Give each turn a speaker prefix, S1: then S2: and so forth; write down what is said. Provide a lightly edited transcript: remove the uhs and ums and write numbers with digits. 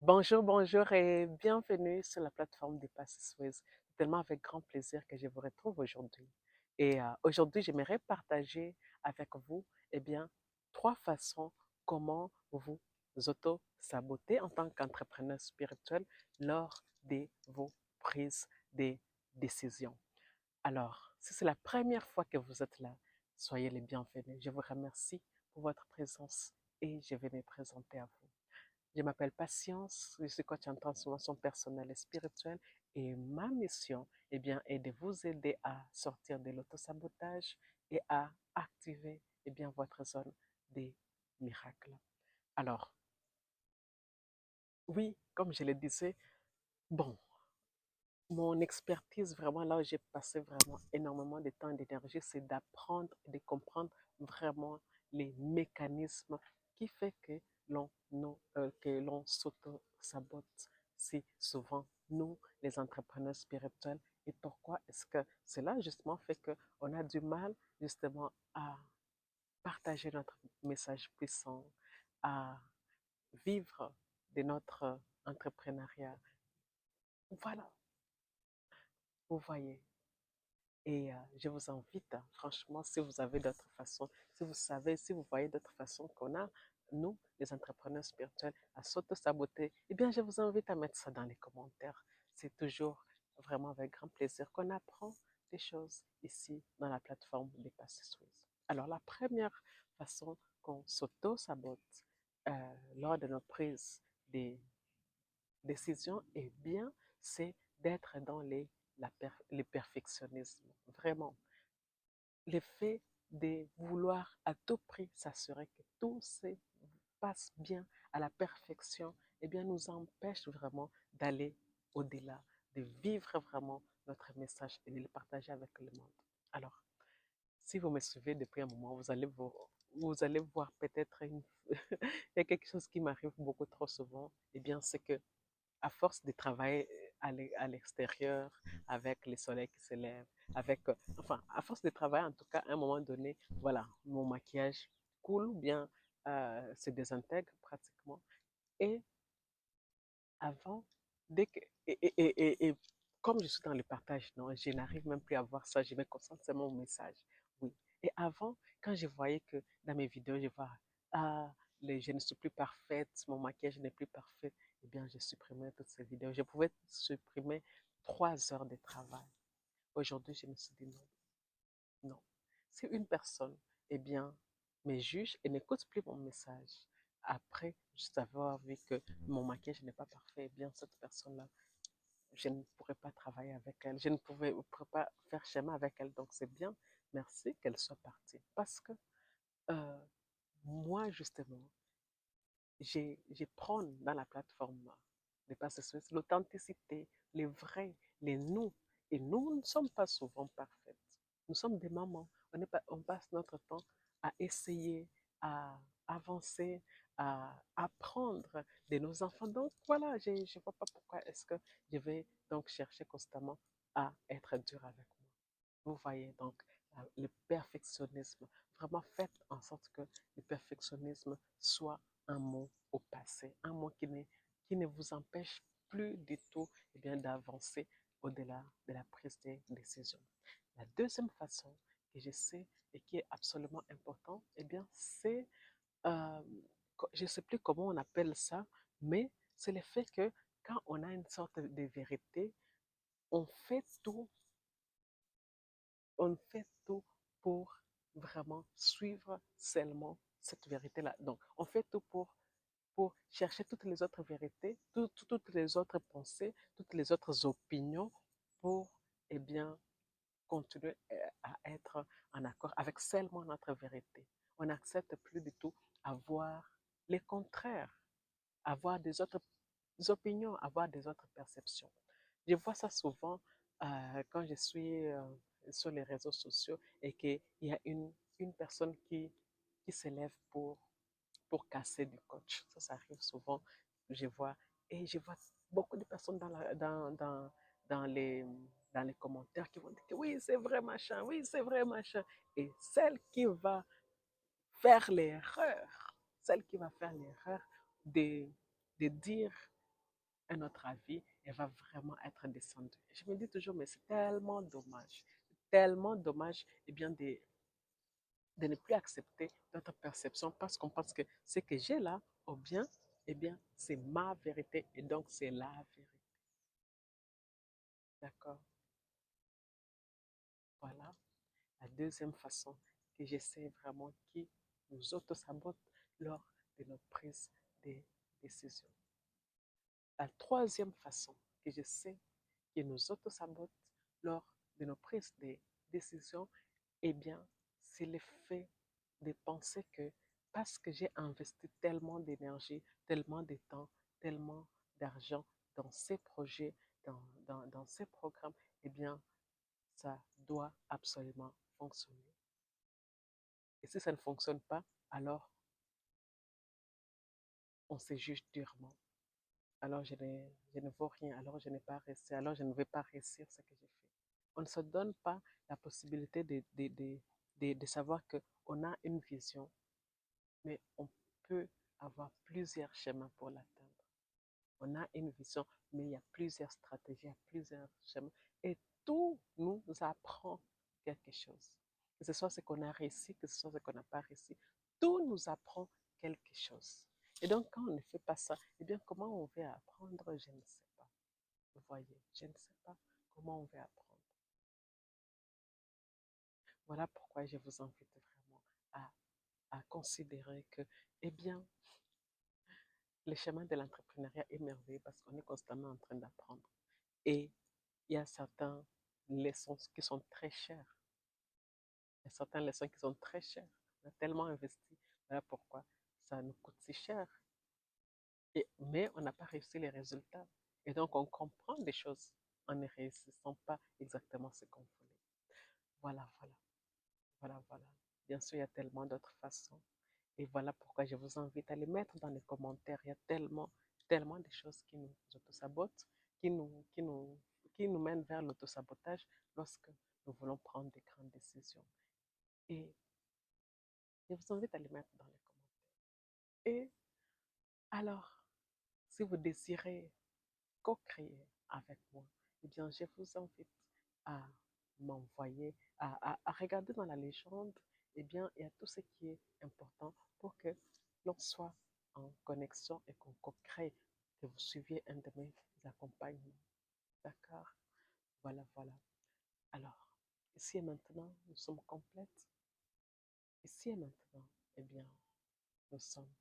S1: Bonjour, bonjour et bienvenue sur la plateforme des Passes Suez. C'est tellement avec grand plaisir que je vous retrouve aujourd'hui. Et aujourd'hui, j'aimerais partager avec vous, eh bien, trois façons comment vous auto-saboter en tant qu'entrepreneur spirituel lors de vos prises de décisions. Alors, si c'est la première fois que vous êtes là, soyez les bienvenus. Je vous remercie pour votre présence et je vais me présenter à vous. Je m'appelle Patience, je suis coach en transformation personnelle et spirituelle et ma mission est de vous aider à sortir de l'autosabotage et à activer votre zone des miracles. Alors, oui, comme je le disais, bon, mon expertise vraiment là où j'ai passé vraiment énormément de temps et d'énergie, c'est d'apprendre et de comprendre vraiment les mécanismes qui fait que l'on s'auto-sabote si souvent nous, les entrepreneurs spirituels. Et pourquoi est-ce que cela justement fait qu'on a du mal justement à partager notre message puissant, à vivre de notre entrepreneuriat. Voilà, vous voyez. Et je vous invite, franchement, si vous avez d'autres façons, si vous savez, si vous voyez d'autres façons qu'on a, nous, les entrepreneurs spirituels, à s'auto-saboter, eh bien, je vous invite à mettre ça dans les commentaires. C'est toujours vraiment avec grand plaisir qu'on apprend des choses ici dans la plateforme des Passés. Alors, la première façon qu'on s'auto-sabote lors de nos prises des décisions, eh bien, c'est d'être dans le perfectionnisme. Vraiment, le fait de vouloir à tout prix s'assurer que tout se passe bien à la perfection, eh bien, nous empêche vraiment d'aller au-delà, de vivre vraiment notre message et de le partager avec le monde. Alors, si vous me suivez depuis un moment, vous allez voir peut-être il y a quelque chose qui m'arrive beaucoup trop souvent, eh bien, c'est que à force de travailler à l'extérieur, avec le soleil qui se lève, enfin, à force de travailler, en tout cas, à un moment donné, voilà, mon maquillage coule ou bien se désintègre pratiquement. Et avant, dès que, et comme je suis dans le partage, non, je n'arrive même plus à voir ça, je me concentre sur mon message. Oui. Et avant, quand je voyais que dans mes vidéos, je vois, ah, je ne suis plus parfaite, mon maquillage n'est plus parfait, eh bien, j'ai supprimé toutes ces vidéos. Je pouvais supprimer 3 heures de travail. Aujourd'hui, je me suis dit non, non. Si une personne, eh bien, me juge et n'écoute plus mon message, après juste avoir vu que mon maquillage n'est pas parfait, eh bien, cette personne-là, je ne pourrais pas travailler avec elle, je ne pourrais pas faire chemin avec elle. Donc, c'est bien, merci qu'elle soit partie. Parce que euh, moi, justement, je prône dans la plateforme des Passes Suisses l'authenticité, les vrais, les nous. Et nous ne sommes pas souvent parfaites. Nous sommes des mamans. On passe notre temps à essayer, à avancer, à apprendre de nos enfants. Donc voilà, je ne vois pas pourquoi est-ce que je vais donc chercher constamment à être dur avec moi. Vous voyez donc le perfectionnisme. Vraiment faites en sorte que le perfectionnisme soit un mot au passé, un mot qui ne vous empêche plus du tout d'avancer au-delà de la prise de décision. La deuxième façon que je sais et qui est absolument importante, c'est, euh, je ne sais plus comment on appelle ça, mais c'est le fait que quand on a une sorte de vérité, on fait tout on fait tout pour vraiment suivre seulement cette vérité-là. Donc, on fait tout pour chercher toutes les autres vérités, toutes les autres pensées, toutes les autres opinions pour, eh bien, continuer à être en accord avec seulement notre vérité. On n'accepte plus du tout avoir les contraires, avoir des autres opinions, avoir des autres perceptions. Je vois ça souvent quand je suis sur les réseaux sociaux et qu'il y a une personne qui s'élève pour casser du coach. Ça arrive souvent. Je vois, et je vois beaucoup de personnes dans les, dans les commentaires qui vont dire que oui, c'est vrai machin, oui, c'est vrai machin. Et faire l'erreur, celle qui va faire l'erreur de, de dire un autre avis, elle va vraiment être descendue. Je me dis toujours, mais c'est tellement dommage, eh bien, de ne plus accepter notre perception parce qu'on pense que ce que j'ai là, ou bien, eh bien, c'est ma vérité et donc c'est la vérité. D'accord? Voilà la deuxième façon que j'essaie vraiment qui nous auto-sabote lors de nos prises de décisions. La troisième façon que je sais qui nous auto-sabote lors de nos prises de décisions, eh bien, c'est le fait de penser que parce que j'ai investi tellement d'énergie, tellement de temps, tellement d'argent dans ces projets, dans ces programmes, eh bien, ça doit absolument fonctionner. Et si ça ne fonctionne pas, alors on se juge durement. Alors je ne vaux rien, alors je n'ai pas réussi, alors je ne vais pas réussir ce que j'ai fait. On ne se donne pas la possibilité de savoir qu'on a une vision, mais on peut avoir plusieurs chemins pour l'atteindre. On a une vision, mais il y a plusieurs stratégies, il y a plusieurs chemins. Et tout nous apprend quelque chose. Que ce soit ce qu'on a réussi, que ce soit ce qu'on n'a pas réussi, tout nous apprend quelque chose. Et donc, quand on ne fait pas ça, eh bien, comment on va apprendre? Je ne sais pas. Vous voyez, je ne sais pas comment on va apprendre. Voilà pourquoi je vous invite vraiment à considérer que, eh bien, le chemin de l'entrepreneuriat est merveilleux parce qu'on est constamment en train d'apprendre. Et il y a certaines leçons qui sont très chères. Il y a certaines leçons qui sont très chères. On a tellement investi. Voilà pourquoi ça nous coûte si cher. Mais on n'a pas réussi les résultats. Et donc, on comprend des choses en ne réussissant pas exactement ce qu'on voulait. Voilà, voilà, voilà, voilà. Bien sûr, il y a tellement d'autres façons. Et voilà pourquoi je vous invite à les mettre dans les commentaires. Il y a tellement de choses qui nous auto-sabotent, qui nous, qui nous, qui nous mènent vers l'autosabotage lorsque nous voulons prendre des grandes décisions. Et je vous invite à les mettre dans les commentaires. Et alors, si vous désirez co-créer avec moi, eh bien, je vous invite à m'envoyer, à regarder dans la légende, eh bien, il y a tout ce qui est important pour que l'on soit en connexion et qu'on co-crée, que vous suiviez un de mes accompagnements. D'accord? Voilà, voilà. Alors, ici et maintenant, nous sommes complètes. Ici et maintenant, eh bien, nous sommes